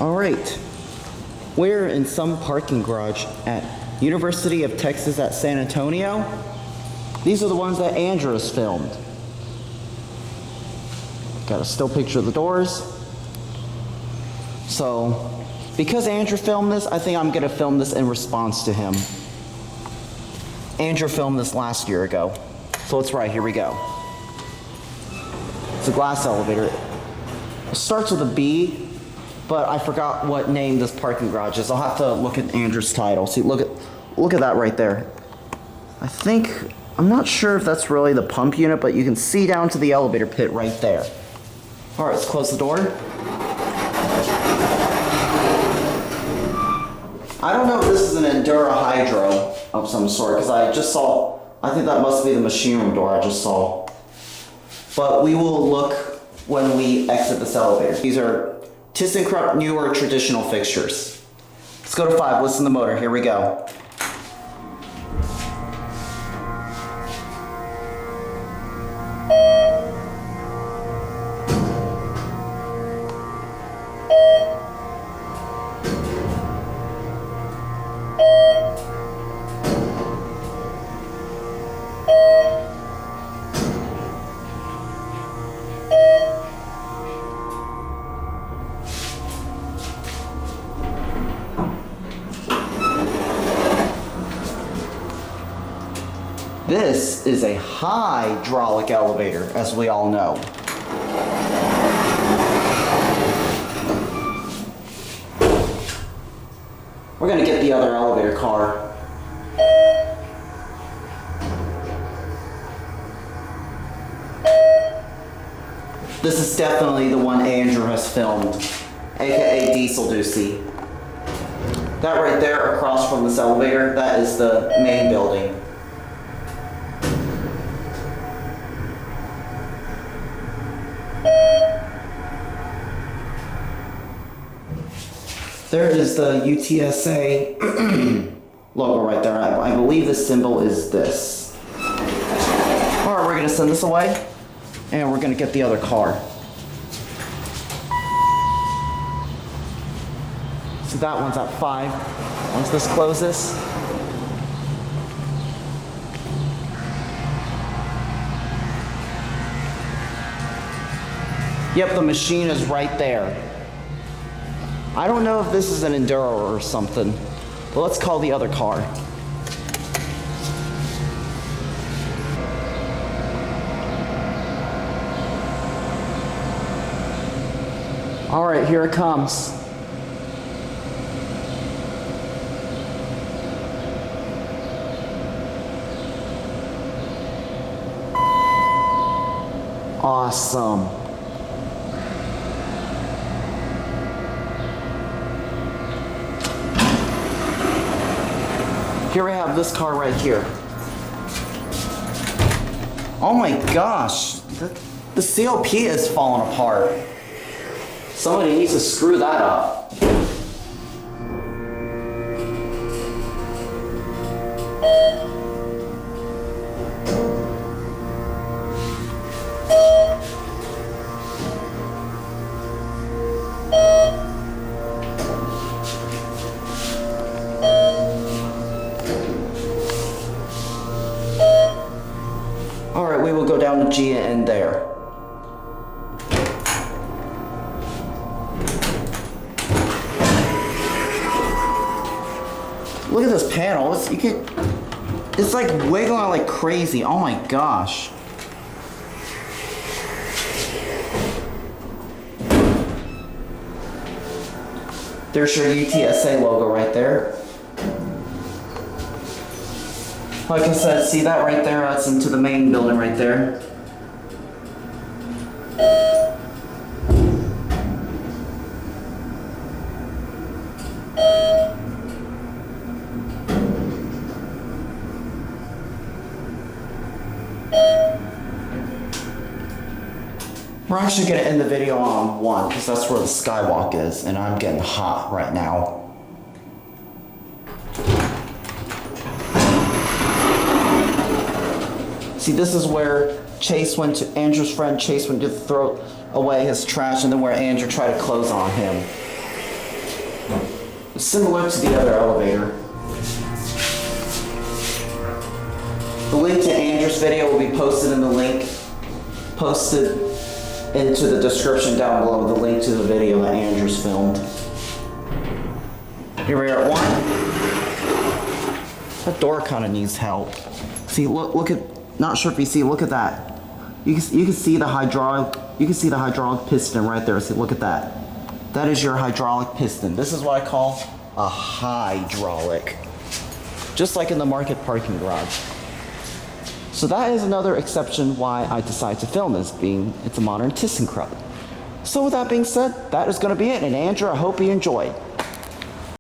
All right, we're in some parking garage at University of Texas at San Antonio. These are the ones that Andrew has filmed. Got a still picture of the doors. So, because Andrew filmed this, I think I'm gonna film this in response to him. Andrew filmed this last year ago. So let's right, here we go. It's a glass elevator. It starts with a B, but I forgot what name this parking garage is. I'll have to look at Andrew's title. See, look at that right there. I'm not sure if that's really the pump unit, but you can see down to the elevator pit right there. All right, let's close the door. I don't know if this is an Endura Hydro of some sort, because I think that must be the machine room door I just saw. But we will look when we exit this elevator. These are ThyssenKrupp newer traditional fixtures. Let's go to 5, listen to the motor, here we go. This is a hydraulic elevator, as we all know. We're gonna get the other elevator car. This is definitely the one Andrew has filmed, aka DieselDucy. That right there across from this elevator, that is the main building. There is the UTSA logo right there. I believe the symbol is this. All right, we're gonna send this away and we're gonna get the other car. So that one's at 5. Once this closes. Yep, the machine is right there. I don't know if this is an Enduro or something, but let's call the other car. All right, here it comes. Awesome. Here we have this car right here. Oh my gosh, the COP is falling apart. Somebody needs to screw that up. All right, we will go down to G and there. Look at this panel. It's like wiggling like crazy. Oh my gosh. There's your UTSA logo right there. Like I said, see that right there? That's into the main building right there. We're actually going to end the video on 1 because that's where the skywalk is, and I'm getting hot right now. See, this is where Andrew's friend Chase went to throw away his trash, and then where Andrew tried to close on him. similar to the other elevator. The link to Andrew's video will be posted into the description down below, the link to the video that Andrew's filmed. Here we are at 1. That door kind of needs help. See, look at, not sure if you see, look at that. You can see the hydraulic piston right there. See, look at that. That is your hydraulic piston. This is what I call a hydraulic. Just like in the market parking garage. So that is another exception why I decided to film this, being it's a modern ThyssenKrupp. So with that being said, that is going to be it. And Andrew, I hope you enjoyed.